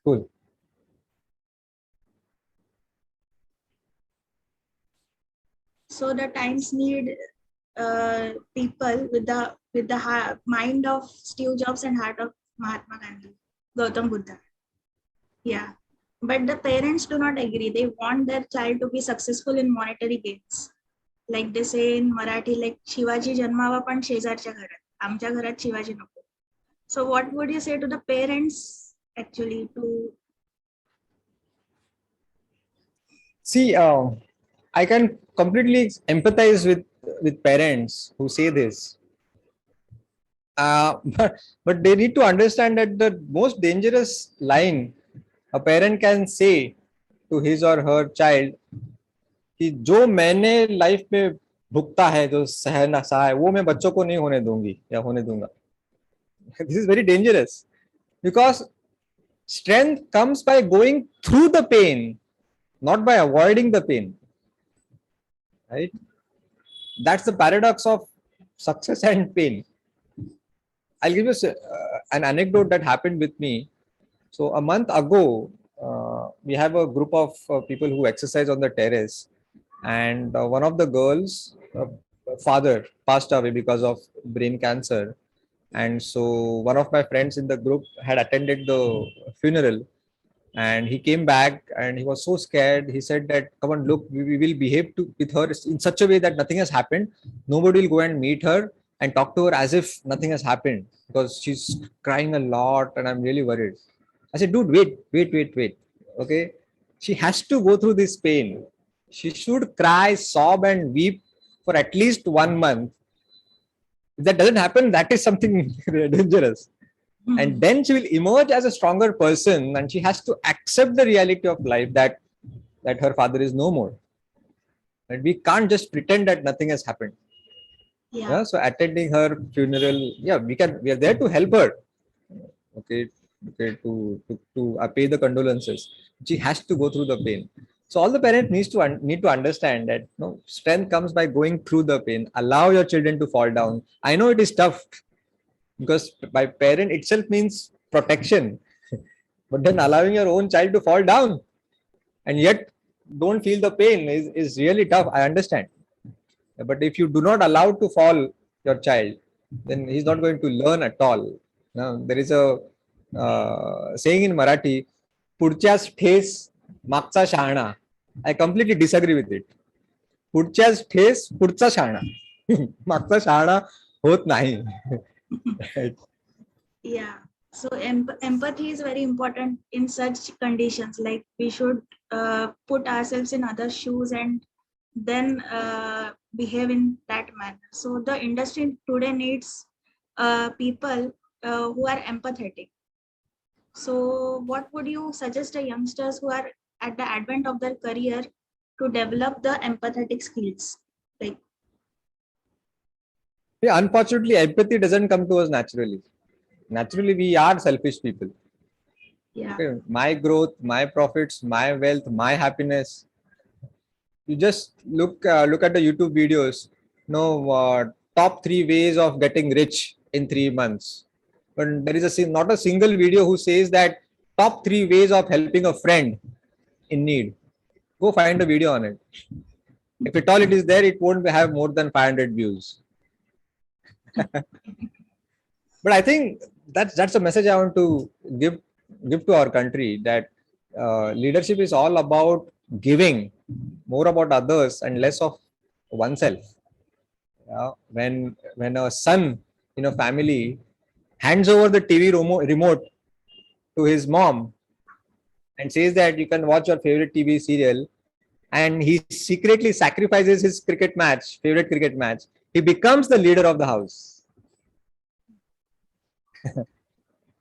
Cool. So the times need people with the mind of Steve Jobs and heart of Mahatma Gandhi, Gautam Buddha. Yeah, but the parents do not agree. They want their child to be successful in monetary gains. Like they say in Marathi, like Shivaji जन्मावा पण शेजारच्या घरात, आमच्या घरात शिवाजी नको. So what would you say to the parents actually to? See, I can completely empathize with parents who say this. But they need to understand that the most dangerous line a parent can say to his or her child कि जो मैंने life में भुगता है, जो सहना सहा है, वो मैं बच्चों को नहीं होने दूंगी या होने दूंगा. This is very dangerous because strength comes by going through the pain, not by avoiding the pain. Right? That's the paradox of success and pain. I'll give you an anecdote that happened with me. So a month ago, we have a group of people who exercise on the terrace, and one of the girls' father passed away because of brain cancer. And so one of my friends in the group had attended the funeral, and he came back and he was so scared. He said that, come on, look, we will behave with her in such a way that nothing has happened. Nobody will go and meet her and talk to her as if nothing has happened because she's crying a lot and I'm really worried. I said, dude, wait. Okay. She has to go through this pain. She should cry, sob, and weep for at least 1 month. If that doesn't happen, that is something dangerous. And then she will emerge as a stronger person, and she has to accept the reality of life that her father is no more. And we can't just pretend that nothing has happened. Yeah. So attending her funeral, yeah, we are there to help her. Okay, to pay the condolences. She has to go through the pain. So all the parents need to understand that strength comes by going through the pain. Allow your children to fall down. I know it is tough because by parent itself means protection, but then allowing your own child to fall down and yet don't feel the pain is really tough. I understand. But if you do not allow to fall your child, then he's not going to learn at all. Now, there is a saying in Marathi, पुढच्याच ठेस मागचा शहाणा. I completely disagree with it. पुढच्याच ठेस पुढचा शहाणा. मागचा शहाणा होत नाही. Yeah. So empathy is very important in such conditions. Like we should put ourselves in other shoes and then behave in that manner. So the industry today needs people who are empathetic. So what would you suggest to youngsters who are at the advent of their career to develop the empathetic skills? Like, yeah, unfortunately, empathy doesn't come to us naturally. Naturally, we are selfish people. yeah. Okay, my growth, my profits, my wealth, my happiness. You just look at the YouTube videos. Top 3 ways of getting rich in 3 months. But there is not a single video who says that top 3 ways of helping a friend in need. Go find a video on it. If at all it is there, it won't have more than 500 views. But I think that's a message I want to give to our country, that leadership is all about giving, more about others and less of oneself. When a son in a family hands over the TV remote to his mom and says that you can watch your favorite TV serial, and he secretly sacrifices his favorite cricket match, he becomes the leader of the house.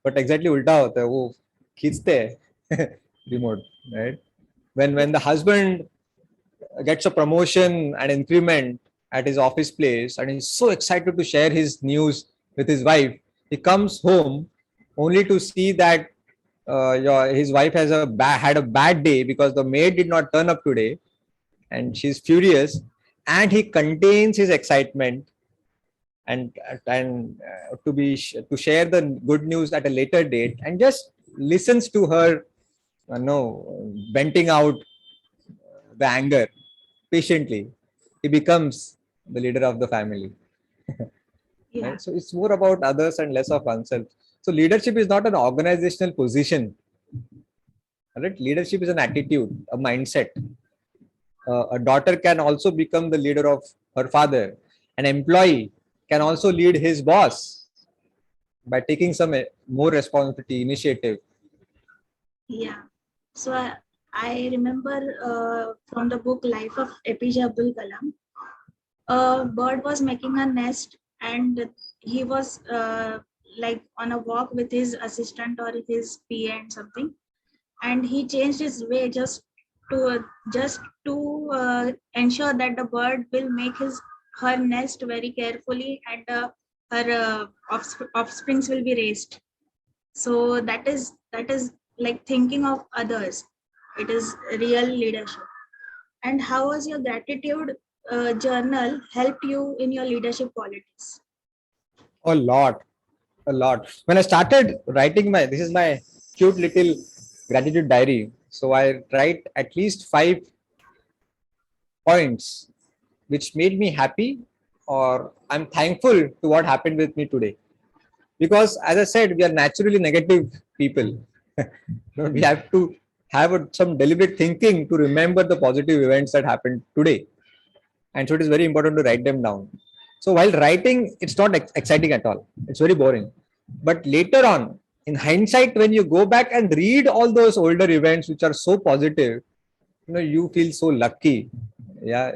But exactly ulta hota hai, wo खींचते remote, right? When the husband gets a promotion and increment at his office place and he's so excited to share his news with his wife, he comes home only to see that his wife has had a bad day because the maid did not turn up today, and she's furious, and he contains his excitement and to share the good news at a later date and just listens to her venting out the anger patiently, he becomes the leader of the family. Yeah. Right? So it's more about others and less of oneself. So leadership is not an organizational position. Right? Leadership is an attitude, a mindset. A daughter can also become the leader of her father. An employee can also lead his boss by taking some more responsibility, initiative. Yeah. So I remember from the book Life of APJ Abdul Kalam, a bird was making a nest, and he was like on a walk with his assistant or his PA and something, and he changed his way just to ensure that the bird will make his her nest very carefully, and her offsprings will be raised. So that is like thinking of others. It is real leadership. And how has your gratitude journal helped you in your leadership qualities? A lot, a lot. When I started writing this is my cute little gratitude diary. So I write at least 5 points which made me happy or I'm thankful to what happened with me today. Because as I said, we are naturally negative people. We have to have some deliberate thinking to remember the positive events that happened today. And so it is very important to write them down. So while writing, it's not exciting at all. It's very boring. But later on, in hindsight, when you go back and read all those older events which are so positive, you feel so lucky. Yeah,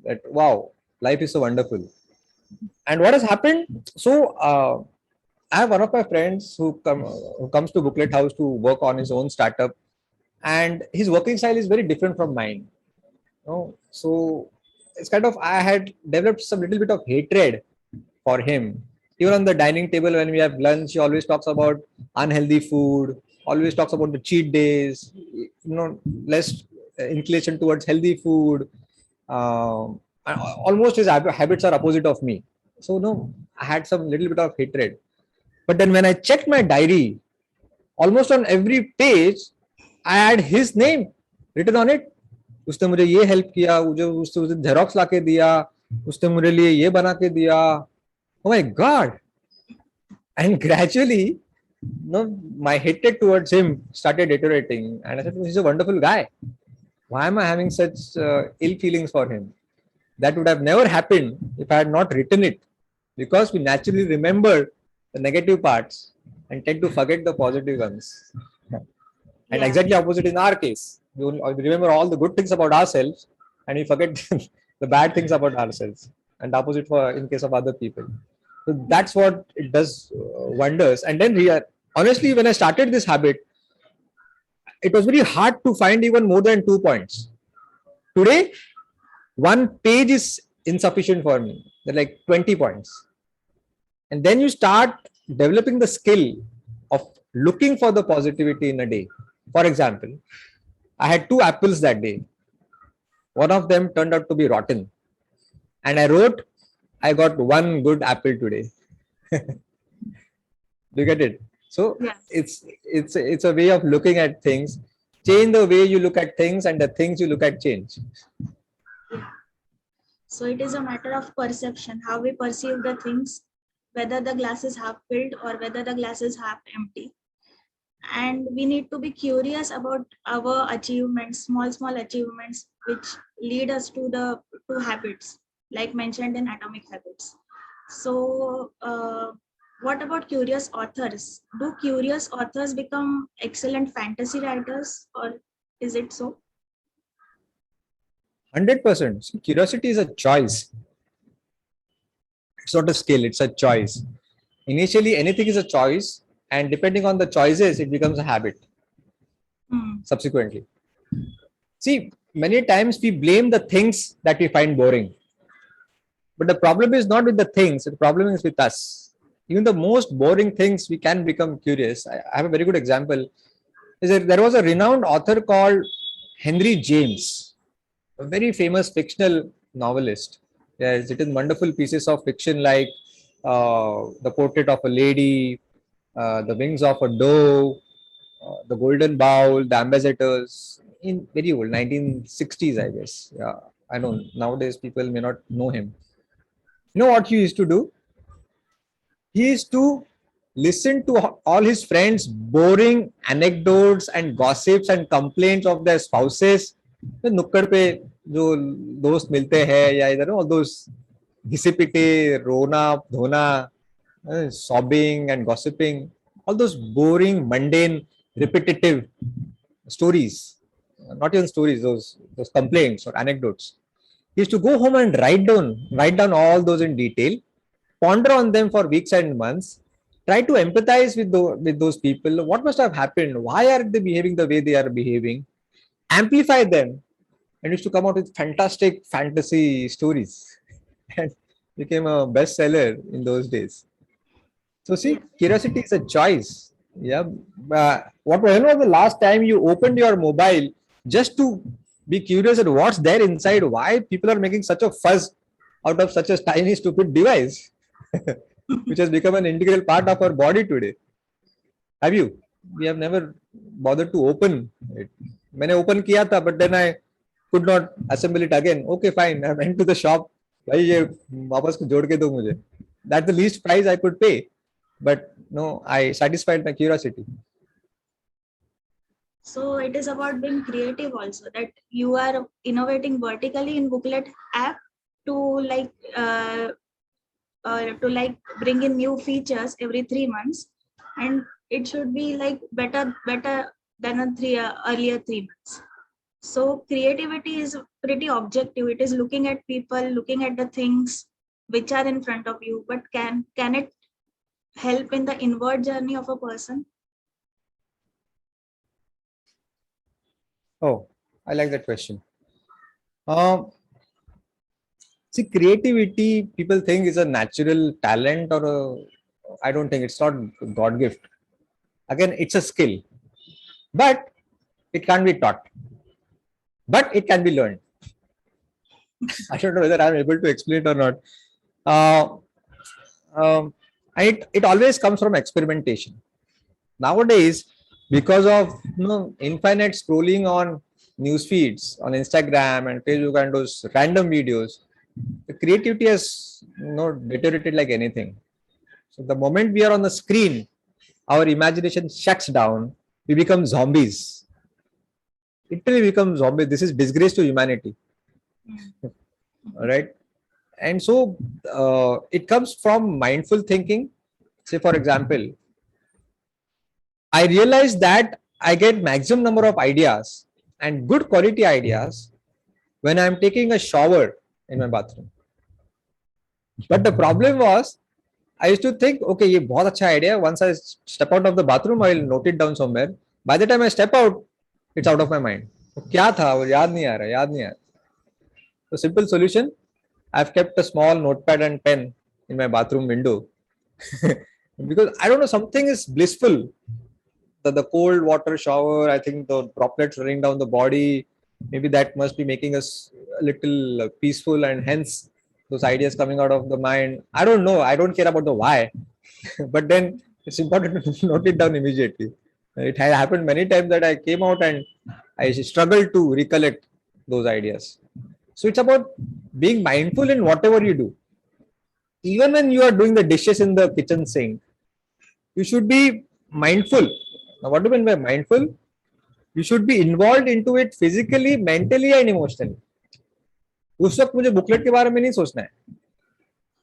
that wow, life is so wonderful. And what has happened? So I have one of my friends who comes to Booklet House to work on his own startup, and his working style is very different from mine. So it's kind of I had developed some little bit of hatred for him. Even on the dining table when we have lunch, he always talks about unhealthy food, always talks about the cheat days, less inclination towards healthy food. Almost his habits are opposite of me. So no, I had some little bit of hatred. But then when I checked my diary, almost on every page, I had his name written on it. उसने मुझे ये help किया, उसने मुझे xerox लाके दिया, उसने मेरे लिए ये बना के दिया. Oh my God! And gradually, my hatred towards him started deteriorating. And I said, he's a wonderful guy. Why am I having such ill feelings for him? That would have never happened if I had not written it. Because we naturally remember the negative parts and tend to forget the positive ones. And Yeah. exactly opposite in our case. We remember all the good things about ourselves and we forget the bad things about ourselves. And the opposite for in case of other people. So that's what it does wonders. And then honestly, when I started this habit, it was very hard to find even more than 2 points. Today, one page is insufficient for me. They're like 20 points. And then you start developing the skill of looking for the positivity in a day. For example, I had 2 apples that day. One of them turned out to be rotten. And I wrote, I got one good apple today. Do you get it? So Yeah. it's a way of looking at things. Change the way you look at things, and the things you look at change. Yeah. So it is a matter of perception, how we perceive the things, whether the glass is half filled or whether the glass is half empty. And we need to be curious about our achievements, small achievements, which lead us to habits, like mentioned in Atomic Habits. So what about curious authors? Do curious authors become excellent fantasy writers, or is it so? 100%. Curiosity is a choice. It's not a skill, it's a choice. Initially, anything is a choice, and depending on the choices, it becomes a habit subsequently. See, many times we blame the things that we find boring. But the problem is not with the things, the problem is with us. Even the most boring things, we can become curious. I have a very good example. There was a renowned author called Henry James, a very famous fictional novelist. He has written wonderful pieces of fiction like The Portrait of a Lady, The Wings of a Dove, the Golden Bowl, the Ambassadors, in very old 1960s, I guess. Yeah, I know nowadays people may not know him. You know what he used to do? He used to listen to all his friends' boring anecdotes and gossips and complaints of their spouses. तो नुक्कड़ पे जो दोस्त मिलते हैं या इधर all those घिसे पिटे रोना धोना sobbing and gossiping, all those boring, mundane, repetitive stories, not even stories, those complaints or anecdotes. He used to go home and write down all those in detail, ponder on them for weeks and months, try to empathize with those people. What must have happened? Why are they behaving the way they are behaving? Amplify them, and used to come out with fantastic fantasy stories, and became a bestseller in those days. So see, Yeah. curiosity is a choice. Yeah. When was the last time you opened your mobile just to be curious at what's there inside? Why people are making such a fuss out of such a tiny, stupid device, which has become an integral part of our body today? Have you? We have never bothered to open it. मैंने open किया था, but then I could not assemble it again. Okay, fine. I went to the shop. भाई ये वापस जोड़ के दो मुझे. That's the least price I could pay. But no, I satisfied my curiosity. So it is about being creative also, that you are innovating vertically in Booklet app to like bring in new features every 3 months, and it should be like better than earlier 3 months. So creativity is pretty objective. It is looking at people, looking at the things which are in front of you, but can it help in the inward journey of a person? Oh, I like that question. See, creativity, people think is a natural talent or I don't think it's not God gift. Again, it's a skill, but it can't be taught, but it can be learned. I don't know whether I'm able to explain it or not. Uh, it always comes from experimentation. Nowadays, because of infinite scrolling on news feeds on Instagram and Facebook and those random videos, the creativity has deteriorated like anything. So the moment we are on the screen, our imagination shuts down. We become zombies. Literally become zombies. This is disgrace to humanity. All right. And so it comes from mindful thinking. Say, for example, I realize that I get maximum number of ideas and good quality ideas when I'm taking a shower in my bathroom. But the problem was, I used to think, okay, ये बहुत अच्छा idea. Once I step out of the bathroom, I'll note it down somewhere. By the time I step out, it's out of my mind. तो क्या था वो याद नहीं आ रहा, याद नहीं आ रहा. So simple solution, I've kept a small notepad and pen in my bathroom window because I don't know, something is blissful. The cold water shower, I think the droplets running down the body, maybe that must be making us a little peaceful, and hence those ideas coming out of the mind. I don't know. I don't care about the why, but then it's important to note it down immediately. It has happened many times that I came out and I struggled to recollect those ideas. So it's about being mindful in whatever you do. Even when you are doing the dishes in the kitchen sink, you should be mindful. Now, what do you mean by mindful? You should be involved into it physically, mentally and emotionally. उस वक्त मुझे booklet के बारे में नहीं सोचना है.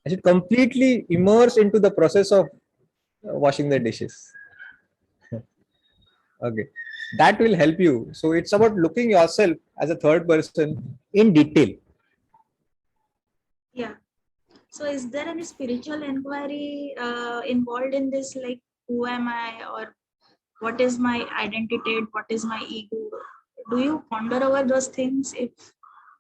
I should completely immerse into the process of washing the dishes. Okay, that will help you. So it's about looking yourself as a third person in detail. Yeah. So is there any spiritual inquiry involved in this? Like, who am I, or what is my identity, what is my ego? Do you ponder over those things? If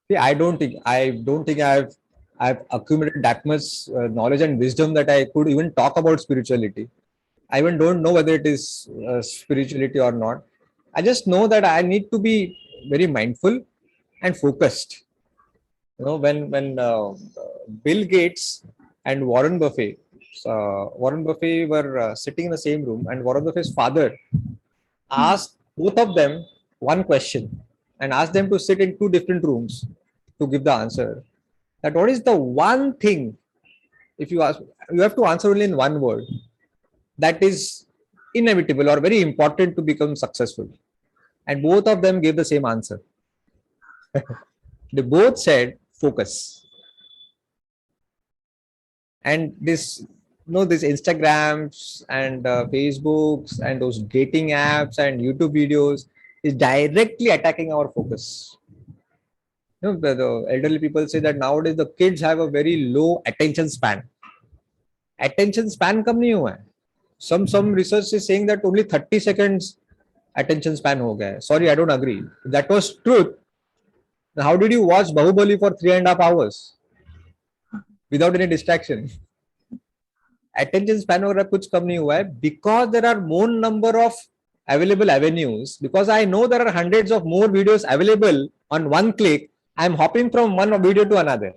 See, I don't think I've accumulated that much knowledge and wisdom that I could even talk about spirituality. I even don't know whether it is spirituality or not. I just know that I need to be very mindful and focused. When Bill Gates and Warren Buffett were sitting in the same room, and Warren Buffett's father ask both of them one question and ask them to sit in two different rooms to give the answer. That what is the one thing, if you ask, you have to answer only in one word, that is inevitable or very important to become successful. And both of them gave the same answer. They both said focus. And this, this Instagrams and Facebooks and those dating apps and YouTube videos is directly attacking our focus. The elderly people say that nowadays the kids have a very low attention span. Attention span kam nahi hua hai. Some research is saying that only 30 seconds attention span ho gaya hai. Sorry, I don't agree. If that was truth, how did you watch Bahubali for 3.5 hours without any distraction? Attention span वगैरह कुछ कम नहीं हुआ है because there are more number of available avenues. Because I know there are hundreds of more videos available on one click, I am hopping from one video to another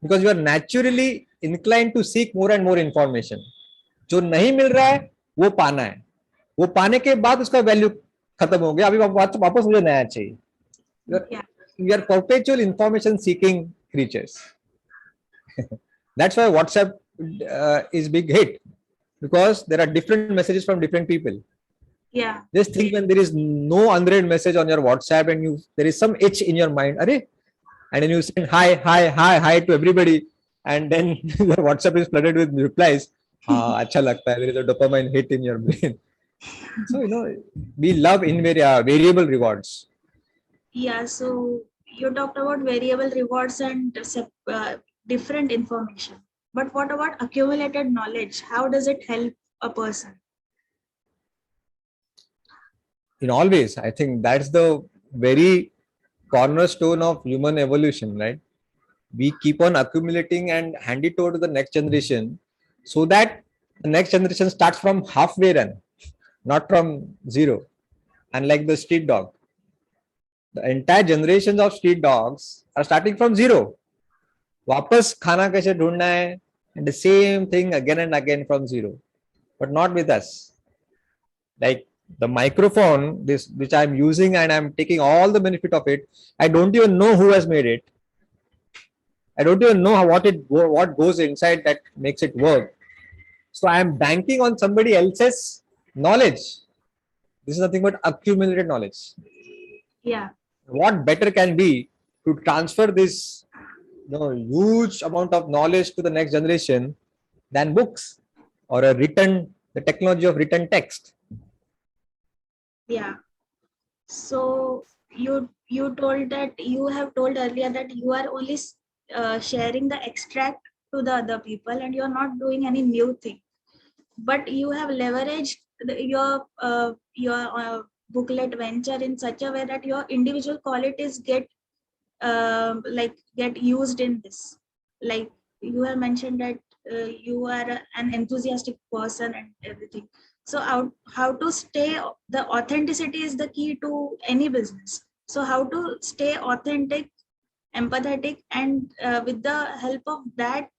because you are naturally inclined to seek more and more information. जो नहीं मिल रहा है वो पाना है, वो पाने के बाद उसका वैल्यू खत्म हो गया, अभी वापस मुझे नया चाहिए. We are perpetual information seeking creatures. That's why WhatsApp is big hit, because there are different messages from different people. Yeah. Just think when there is no unread message on your WhatsApp and there is some itch in your mind, and then you send hi to everybody, and then your WhatsApp is flooded with replies. Acha lagta hai. There is a dopamine hit in your brain. So we love variable rewards. Yeah. So you talked about variable rewards and different information. But what about accumulated knowledge? How does it help a person? In all ways, I think that's the very cornerstone of human evolution, right? We keep on accumulating and hand it over to the next generation so that the next generation starts from halfway run, not from zero. Unlike the street dog, the entire generations of street dogs are starting from zero. वापस खाना कैसे ढूंढना है, and the same thing again and again from zero. But not with us. Like the microphone, this which I'm using, and I'm taking all the benefit of it. I don't even know who has made it. I don't even know what goes inside that makes it work. So I am banking on somebody else's knowledge. This is nothing but accumulated knowledge. Yeah. What better can be to transfer this huge amount of knowledge to the next generation than books or the technology of written text. Yeah. So you told that you have told earlier that you are only sharing the extract to the other people and you are not doing any new thing, but you have leveraged your booklet venture in such a way that your individual qualities get used in this. Like you have mentioned that you are an enthusiastic person and everything. So how to stay, the authenticity is the key to any business. So how to stay authentic, empathetic, and with the help of that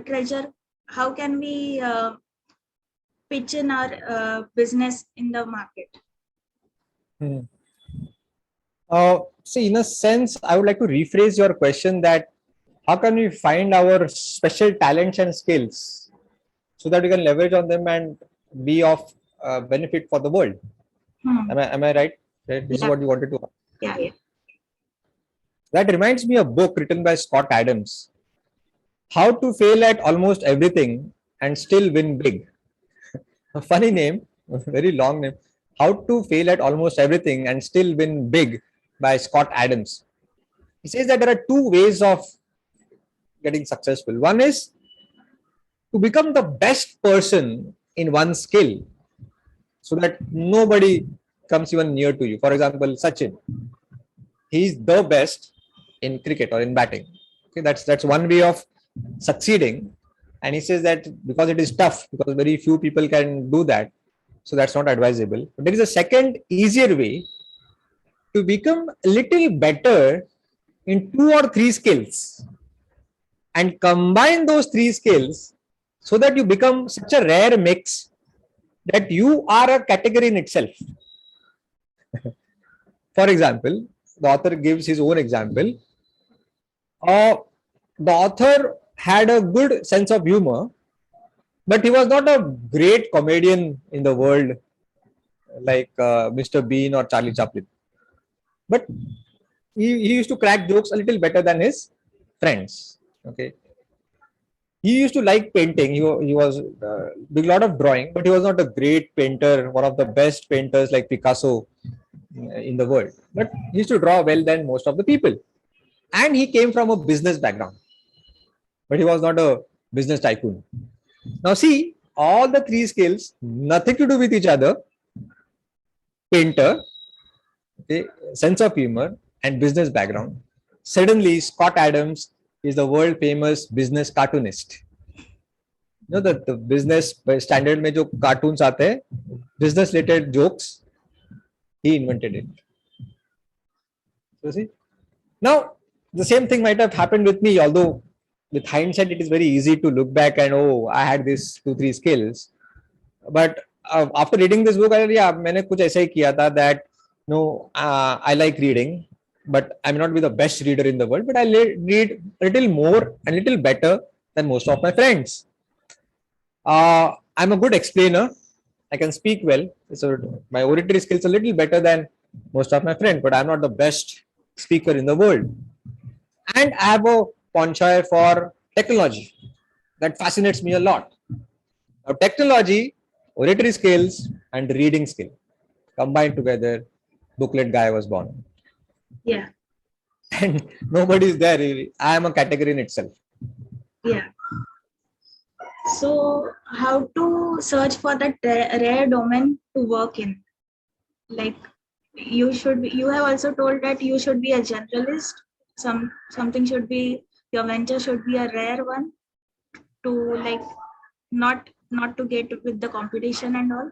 treasure, how can we pitch in our business in the market? See, in a sense, I would like to rephrase your question that how can we find our special talents and skills so that we can leverage on them and be of benefit for the world? Am I right? This is what you wanted to ask. Yeah. That reminds me of a book written by Scott Adams, How to Fail at Almost Everything and Still Win Big. A funny name, a very long name. How to Fail at Almost Everything and Still Win Big by Scott Adams. He says that there are two ways of getting successful. One is to become the best person in one skill so that nobody comes even near to you. For example, Sachin, he's the best in cricket or in batting. Okay, that's one way of succeeding. And he says that because it is tough, because very few people can do that, so that's not advisable. But there is a second, easier way to become a little better in 2 or 3 skills and combine those 3 skills so that you become such a rare mix that you are a category in itself. For example, the author gives his own example. Uh, the author had a good sense of humor, but he was not a great comedian in the world like Mr. Bean or Charlie Chaplin. But he used to crack jokes a little better than his friends. Okay, he used to like painting. He was doing a lot of drawing, but he was not a great painter, one of the best painters like Picasso in the world. But he used to draw well than most of the people. And he came from a business background, but he was not a business tycoon. Now, see, all the three skills, nothing to do with each other: painter, okay, sense of humor, and business background. Suddenly, Scott Adams is the world famous business cartoonist. You know, the business standard में जो cartoons आते हैं, business related jokes, he invented it. So see, now the same thing might have happened with me, although with hindsight it is very easy to look back and oh, I had these 2-3 skills. But after reading this book, yeah, मैंने कुछ ऐसा ही किया था that no, I like reading, but I may not be the best reader in the world, but I read a little more and a little better than most of my friends. I'm a good explainer. I can speak well. So my oratory skills are a little better than most of my friends, but I'm not the best speaker in the world. And I have a penchant for technology that fascinates me a lot. Now, technology, oratory skills, and reading skill combined together, booklet guy was born. Yeah. And nobody is there. I am a category in itself. Yeah. So, how to search for that rare domain to work in? Like, you have also told that you should be a generalist. Something should be, your venture should be a rare one to like not to get with the competition and all.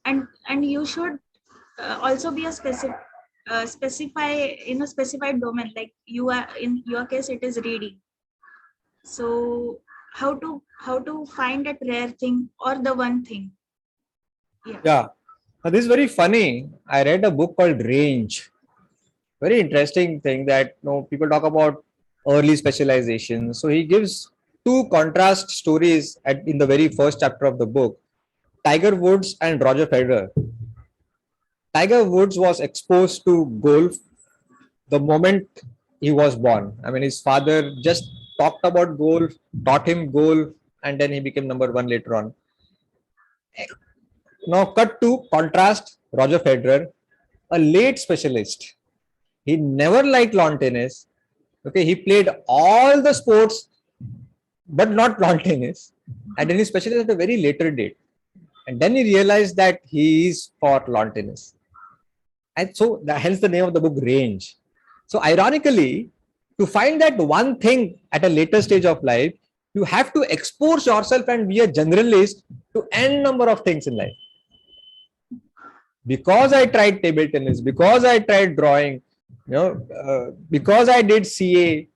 And you should also be a specify in a specified domain, like you are in your case it is reading. So how to find that rare thing or the one thing? Yeah. Now, this is very funny. I read a book called Range. Very interesting thing that people talk about early specialization. So he gives two contrast stories in the very first chapter of the book: Tiger Woods and Roger Federer. Tiger Woods was exposed to golf the moment he was born. I mean, his father just talked about golf, taught him golf, and then he became number one later on. Now, cut to contrast Roger Federer, a late specialist. He never liked lawn tennis. Okay, he played all the sports, but not lawn tennis. And then he specialized at a very later date. And then he realized that he is for lawn tennis. And so, hence the name of the book, Range. So, ironically, to find that one thing at a later stage of life, you have to expose yourself and be a generalist to n number of things in life. Because I tried table tennis, because I tried drawing, because I did CA,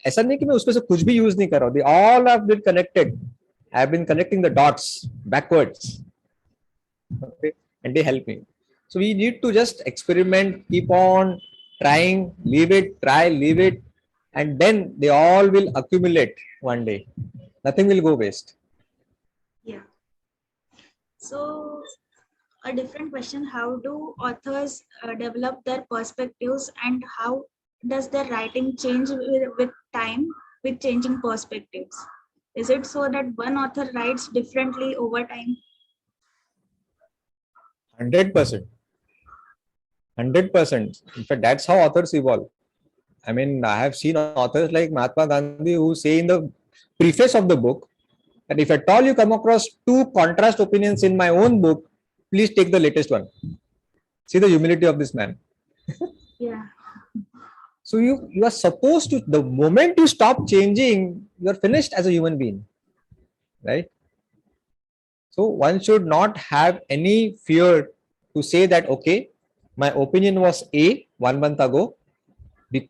ऐसा नहीं कि मैं उसमें से कुछ भी use नहीं कर रहा हूँ. They all have been connected. I have been connecting the dots backwards. Okay? And they help me. So we need to just experiment, keep on trying, leave it, try, leave it, and then they all will accumulate one day. Nothing will go waste. Yeah. So a different question: how do authors develop their perspectives, and how does their writing change with time, with changing perspectives? Is it so that one author writes differently over time? 100%. 100%. In fact, that's how authors evolve. I mean, I have seen authors like Mahatma Gandhi who say in the preface of the book that if at all you come across two contrast opinions in my own book, please take the latest one. See the humility of this man. Yeah. So you are supposed to, the moment you stop changing, you are finished as a human being, right? So one should not have any fear to say that, okay, my opinion was A 1 month ago,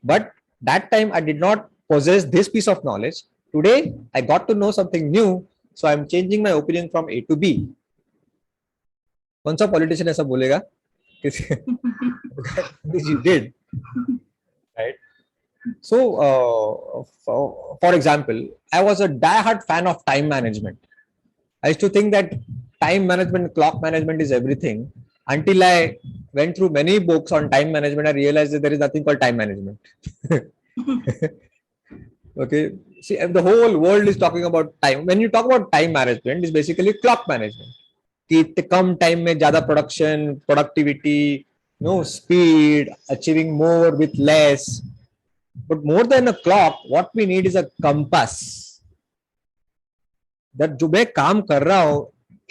but that time I did not possess this piece of knowledge. Today, I got to know something new, so I'm changing my opinion from A to B. कौन सा politician ऐसा बोलेगा which you did, right? So, for example, I was a diehard fan of time management. I used to think that time management, clock management is everything. Until I went through many books on time management, I realized that there is nothing called time management. Okay. See, the whole world is talking about time. When you talk about time management, it's basically clock management. कि इतने कम time में ज्यादा production productivity no speed achieving more with less but more than a clock what we need is a compass that जो मैं काम कर रहा हूं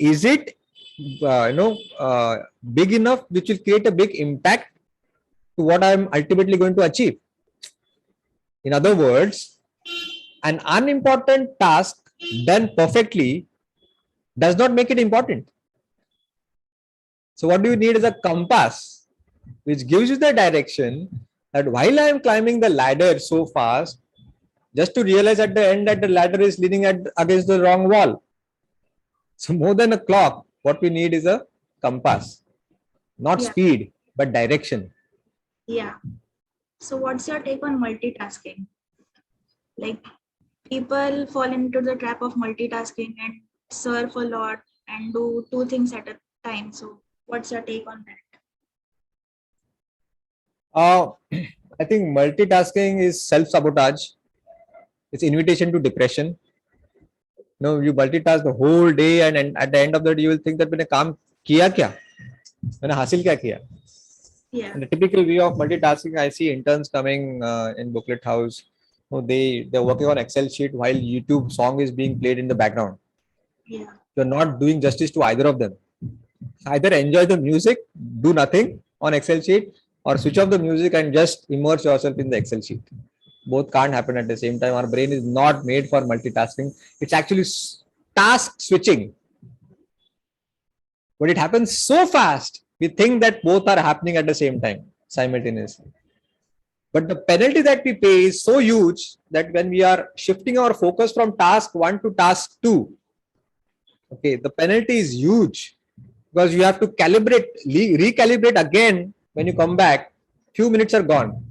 is it big enough which will create a big impact to what I am ultimately going to achieve. In other words, an unimportant task done perfectly does not make it important. So what do you need is a compass which gives you the direction that while I am climbing the ladder so fast, just to realize at the end that the ladder is leaning against the wrong wall. So more than a clock, what we need is a compass, not Yeah. speed, but direction. Yeah. So what's your take on multitasking? Like people fall into the trap of multitasking and surf a lot and do two things at a time. So what's your take on that? I think multitasking is self-sabotage. It's invitation to depression. No, you multitask the whole day, and at the end of the day, you will think that मैंने काम किया क्या, मैंने हासिल क्या किया. Yeah. And the typical way of multitasking, I see interns coming in Booklet House. So they're working on Excel sheet while YouTube song is being played in the background. Yeah. You're not doing justice to either of them. Either enjoy the music, do nothing on Excel sheet, or switch off the music and just immerse yourself in the Excel sheet. Both can't happen at the same time. Our brain is not made for multitasking. It's actually task switching. But it happens so fast, we think that both are happening at the same time, simultaneously. But the penalty that we pay is so huge that when we are shifting our focus from task 1 to task 2, okay, the penalty is huge because you have to recalibrate again. When you come back, few minutes are gone,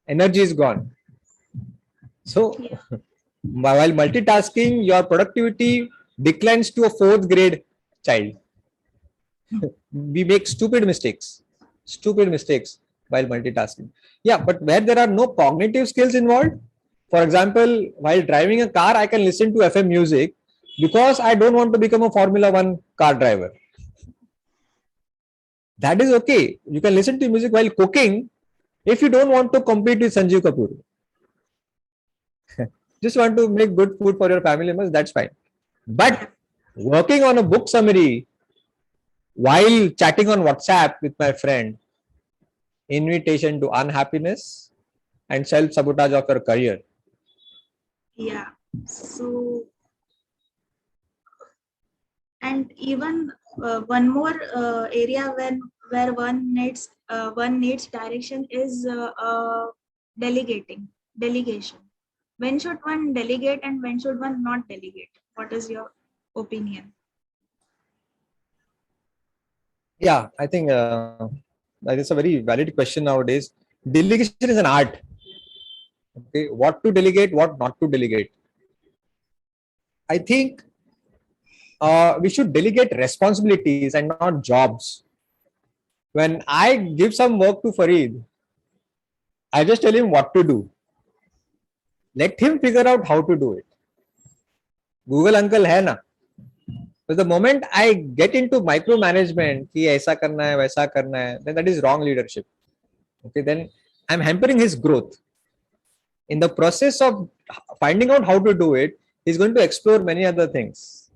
energy is gone. So Yeah. while multitasking, your productivity declines to a 4th grade child. We make stupid mistakes while multitasking. Yeah, but where there are no cognitive skills involved, for example, while driving a car, I can listen to FM music because I don't want to become a Formula One car driver. That is okay. You can listen to music while cooking if you don't want to compete with Sanjeev Kapoor. Just want to make good food for your family members, that's fine. But working on a book summary while chatting on WhatsApp with my friend, invitation to unhappiness and self-sabotage of your career. Yeah. So, and even one more area where one needs direction is delegation. When should one delegate and when should one not delegate? What is your opinion? Yeah, I think that is a very valid question nowadays. Delegation is an art. Okay, what to delegate, what not to delegate. I think we should delegate responsibilities and not jobs. When I give some work to Farid, I just tell him what to do. Let him figure out how to do it. Google uncle है ना. But the moment I get into micromanagement, कि ऐसा करना है, वैसा करना है, then that is wrong leadership. Okay, then I'm hampering his growth. In the process of finding out how to do it, he's going to explore many other things.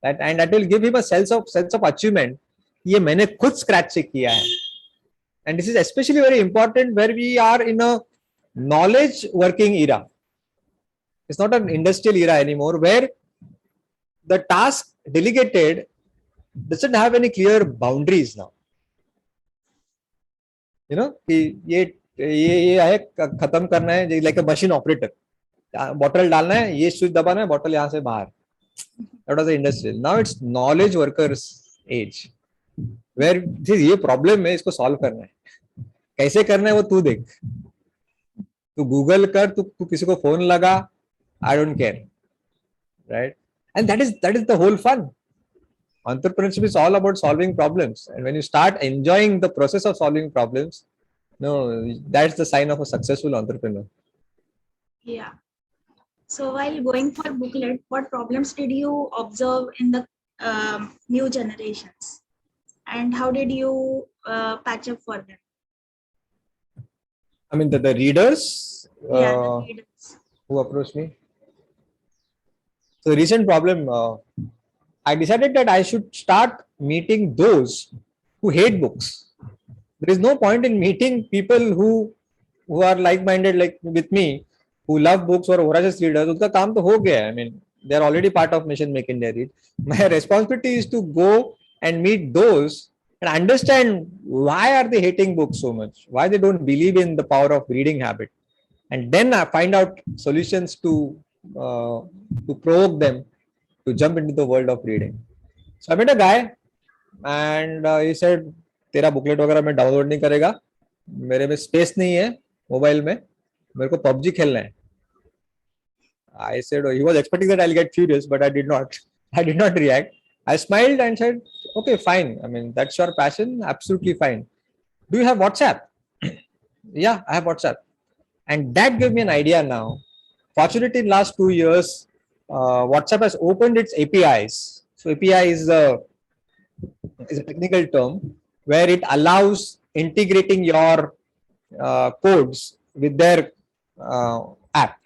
And that will give him a sense of achievement. ये मैंने खुद scratch से किया है. And this is especially very important where we are in a knowledge working era. It's not an industrial era anymore where the task delegated doesn't have any clear boundaries now. You know, ये है खत्म करना है like a machine operator. Bottle डालना है, ये switch दबाना है, बॉटल यहाँ से बाहर. That was the industrial. Now it's knowledge workers age. where ये प्रॉब्लम है, इसको सॉल्व करना है, कैसे करना है वो तू देख, तू गूगल कर, तू किसी को फोन लगा, I don't care, right? And that is the whole fun. Entrepreneurship is all about solving problems, and when you start enjoying the process of solving problems, no, that's the sign of a successful entrepreneur. Yeah. So while going for booklet, what problems did you observe in the new generations, and how did you patch up for them? I mean, the readers Yeah, the readers. who approached me. So the recent problem, I decided that I should start meeting those who hate books. There is no point in meeting people who are like-minded like with me, who love books or voracious readers. उनका काम तो हो गया है. I mean, they are already part of Mission Make India Read. My responsibility is to go and meet those and understand why are they hating books so much, why they don't believe in the power of reading habit, and then I find out solutions to provoke them to jump into the world of reading. So I met a guy and he said, तेरा booklet वगैरह मैं download नहीं करेगा, मेरे में space नहीं है mobile में, मेरे को पबजी खेलना है. I said, he was expecting that I'll get furious, but I did not. I did not react. I smiled and said, okay, fine. I mean, that's your passion. Absolutely fine. Do you have WhatsApp? Yeah, I have WhatsApp. And that gave me an idea now. Fortunately, in last 2 years, WhatsApp has opened its APIs. So API is a technical term where it allows integrating your codes with their app.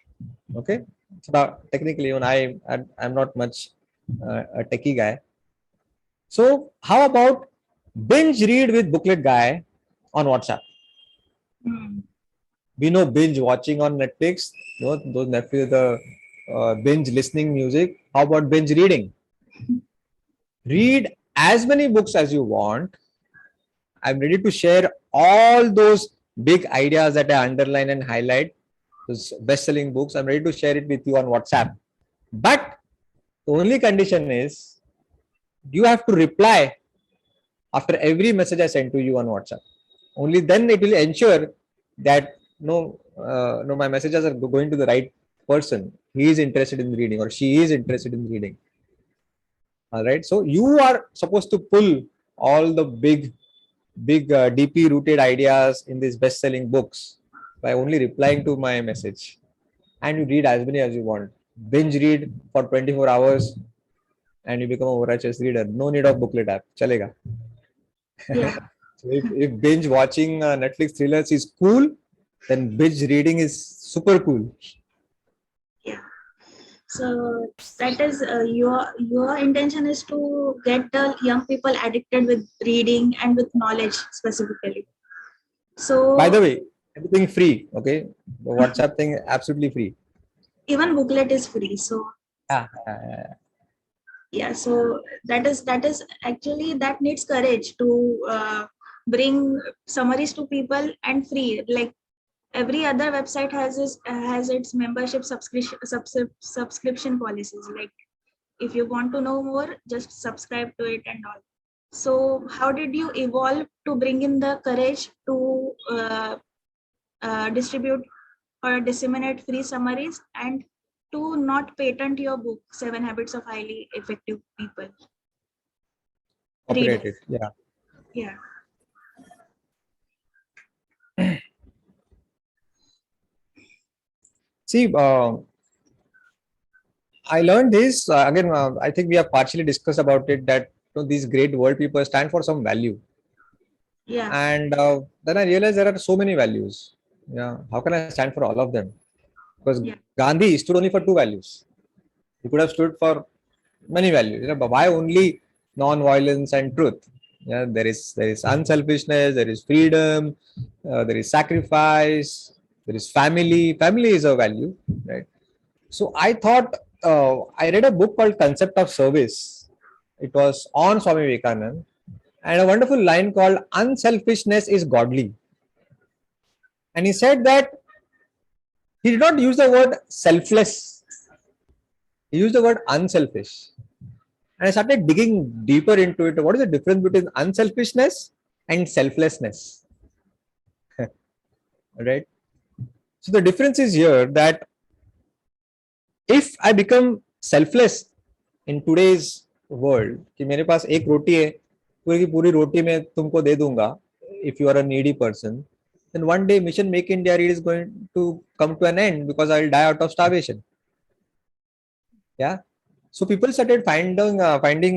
Okay. So technically, even I'm not much a techie guy. So how about binge read with booklet guy on WhatsApp? We know binge watching on Netflix. You know, those Netflix, the binge listening music. How about binge reading? Read as many books as you want. I'm ready to share all those big ideas that I underline and highlight, those best-selling books. I'm ready to share it with you on WhatsApp. But the only condition is you have to reply after every message I send to you on WhatsApp. Only then it will ensure that no, my messages are going to the right person. He is interested in reading or she is interested in reading. All right. So you are supposed to pull all the big deeply rooted ideas in these best-selling books by only replying to my message, and you read as many as you want. Binge read for 24 hours and you become a voracious reader. No need of booklet app. Chalega. Yeah. So if binge watching Netflix thrillers is cool, then binge reading is super cool. Yeah. So that is your intention is to get the young people addicted with reading and with knowledge specifically. So by the way, everything free. Okay, the WhatsApp thing absolutely free. Even booklet is free. So yeah. So that is actually that needs courage to bring summaries to people and free. Like every other website has its membership subscription policies. Like if you want to know more, just subscribe to it and all. So how did you evolve to bring in the courage to distribute or disseminate free summaries and to not patent your book, 7 Habits of Highly Effective People? Copyright it. Yeah. Yeah. See, I learned this again. I think we have partially discussed about it that these great world people stand for some value. Yeah. And then I realized there are so many values. Yeah. How can I stand for all of them? Because Gandhi stood only for 2 values. He could have stood for many values. But why only non-violence and truth? Yeah, there is unselfishness, there is freedom, there is sacrifice, there is family. Family is a value, right? So I thought I read a book called Concept of Service. It was on Swami Vivekananda, and a wonderful line called "Unselfishness is godly." And he said that he did not use the word selfless; he used the word unselfish. And I started digging deeper into it. What is the difference between unselfishness and selflessness? Right? So the difference is here that if I become selfless in today's world, कि मेरे पास एक रोटी है, पूरी की पूरी रोटी मैं तुमको दे दूंगा, if you are a needy person, then one day Mission Make India is going to come to an end because I will die out of starvation. Yeah. So people started finding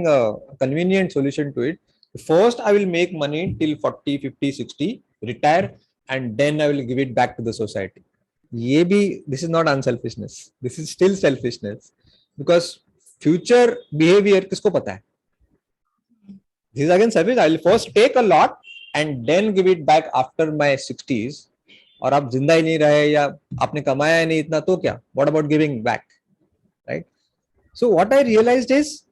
a convenient solution to it. First, I will make money till 40, 50, 60, retire, and then I will give it back to the society. ये भी, this is not unselfishness. This is still selfishness because future behavior किसको पता है? This is again selfish. I will first take a lot and then give it back after my 60s. और आप जिंदा ही नहीं रहे या आपने कमाया ही नहीं इतना तो क्या? What about giving back? Right? So what I realized is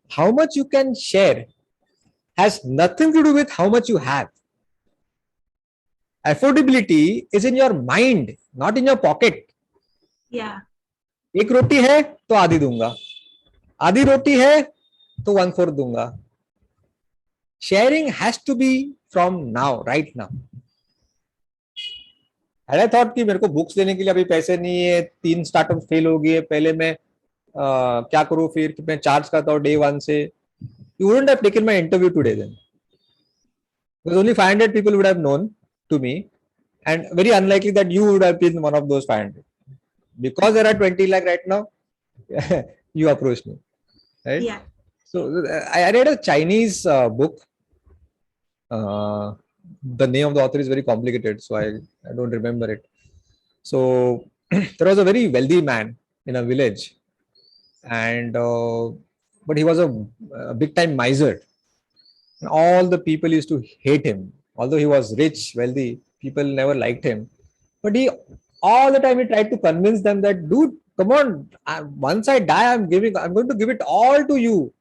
how much you can share has nothing to do with how much you have. Affordability is in your mind, not in your pocket. Yeah. एक रोटी है तो आधी दूंगा, आधी रोटी है तो 1/4 दूंगा. Sharing has to be from now, right now. And I thought कि मेरे को बुक्स लेने के लिए अभी पैसे नहीं है, 3 स्टार्टअप फेल हो गए, पहले मैं क्या करूं फिर कि मैं चार्ज करता हूँ day 1 से. You wouldn't have taken my interview today then. Because only 500 people would have known to me, and very unlikely that you would have been one of those 500. Because there are 20 lakh right now, you approached me, right? Yeah. So I read a Chinese book. The name of the author is very complicated, so I don't remember it. So there was a very wealthy man in a village, and but he was a big time miser. And all the people used to hate him. Although he was rich, wealthy, people never liked him. But he all the time he tried to convince them that, dude, come on, once I die, I'm going to give it all to you.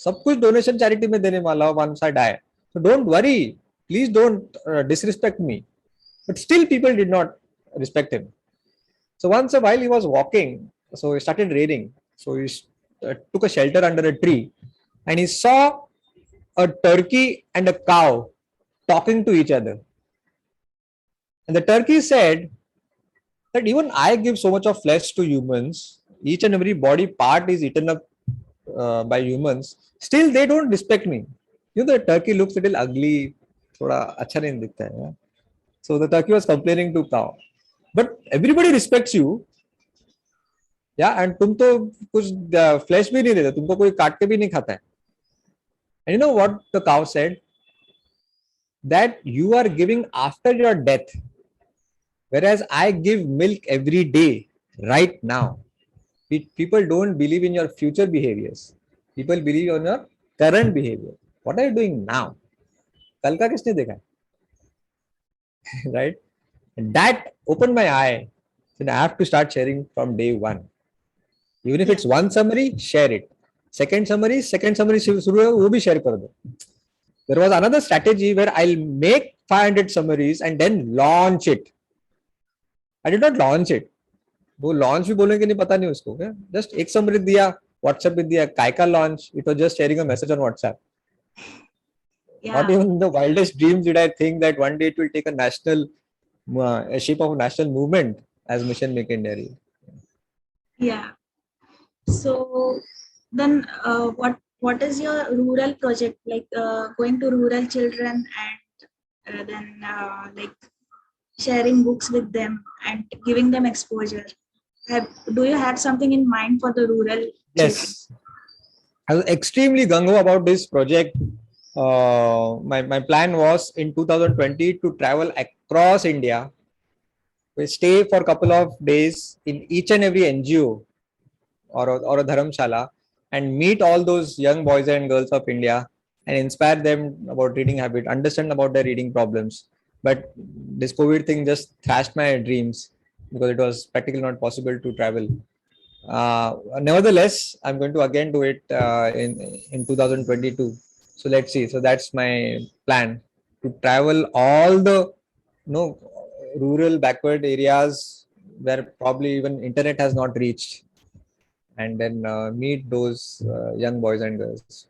सब कुछ donation charity में देने वाला हूँ once I die. So don't worry. Please don't disrespect me. But still people did not respect him. So once a while he was walking, so it started raining. So he took a shelter under a tree and he saw a turkey and a cow talking to each other. And the turkey said that even I give so much of flesh to humans, each and every body part is eaten up by humans, still they don't respect me. You know, the turkey looks a little ugly, thoda acha nahi dikhta hai. So the turkey was complaining to cow, but everybody respects you. Yeah, and तुम तो कुछ flesh भी नहीं देते, तुमको कोई काट के भी नहीं खाता है. And you know what the cow said? That you are giving after your death, whereas I give milk every day, right now. People don't believe in your future behaviors. People believe on your current behavior. What are you doing now? कल का किसने देखा? Right? And that opened my eye. So I have to start sharing from day 1. Even if it's one summary, share it. Second summary शुरू है वो भी share कर दो. There was another strategy where I'll make 500 summaries and then launch it. I did not launch it. वो launch भी बोलेंगे नहीं, पता नहीं उसको क्या. जस्ट एक समरी दिया, व्हाट्सएप पे दिया, काय का launch, it was just sharing a message on WhatsApp. Not even the wildest dreams did I think that one day it will take a national a shape of a national movement as Mission Make India. Yeah. So then what is your rural project, like going to rural children and then like sharing books with them and giving them exposure? Do you have something in mind for the rural Yes. children? I was extremely gung-ho about this project. My plan was in 2020 to travel across India. We stay for a couple of days in each and every NGO or a dharamshala and meet all those young boys and girls of India and inspire them about reading habit, understand about their reading problems. But this COVID thing just thrashed my dreams because it was practically not possible to travel. Nevertheless, I'm going to again do it in 2022. So let's see. So that's my plan, to travel all the rural backward areas where probably even internet has not reached, and then meet those young boys and girls.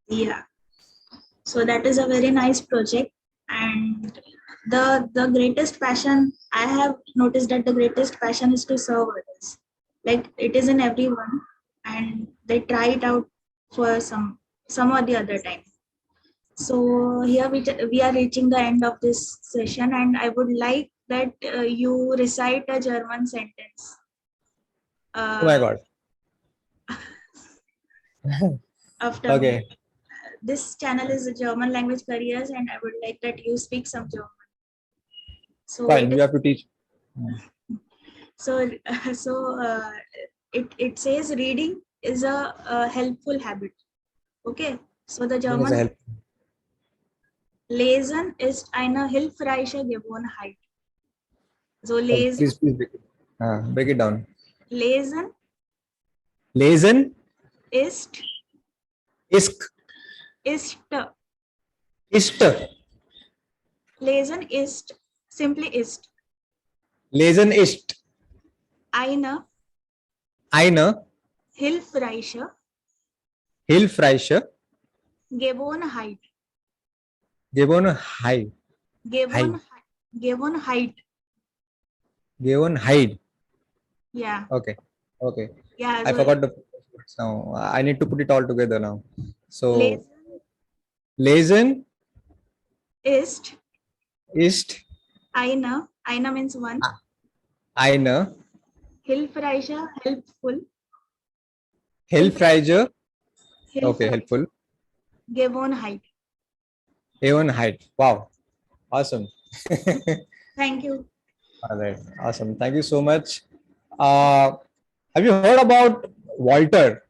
Yeah. So that is a very nice project. And the greatest passion, I have noticed that the greatest passion is to serve others. Like it is in everyone, and they try it out for some or the other time. So here we are reaching the end of this session, and I would like that you recite a German sentence. Oh my Uh, God. After me. Okay, This channel is a German language careers, and I would like that you speak some German. So fine. it You is have to teach. so it says reading is a helpful habit. Okay, so the Doing is a German help. Lesen ist eine hilfreiche Gewohnheit. So Please break it down. lesen Lesen ist ist ist ist lesen ist simply ist Lesen ist eine eine hilfreiche hilfreiche Gewohnheit. Gewohnheit. Gewohnheit. Gewohnheit. Yeah. Okay. Okay. Yeah. I So forgot the words now. I need to put it all together now. So lesen lesen ist ist eine means one. eine Hilfreiche, helpful. hilfreiche. Okay, Hilfreiche helpful. Gewohnheit. Gewohnheit. Wow. Awesome. Thank you. All right. Awesome. Thank you so much. Have you heard about Voltaire?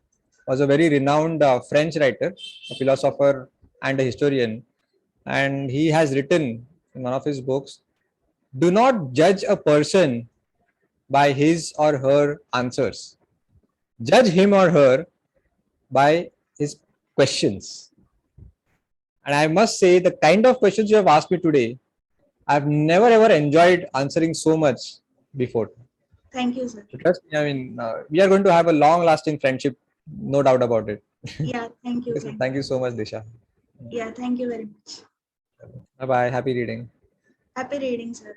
Was a very renowned French writer, a philosopher, and a historian. And he has written in one of his books, do not judge a person by his or her answers. Judge him or her by his questions. And I must say, the kind of questions you have asked me today, I've never ever enjoyed answering so much before. Thank you, sir. Trust me, I mean, we are going to have a long lasting friendship, no doubt about it. Yeah, thank you. Thank you so much, Disha. Yeah, thank you very much. Bye bye. Happy reading. Happy reading, sir.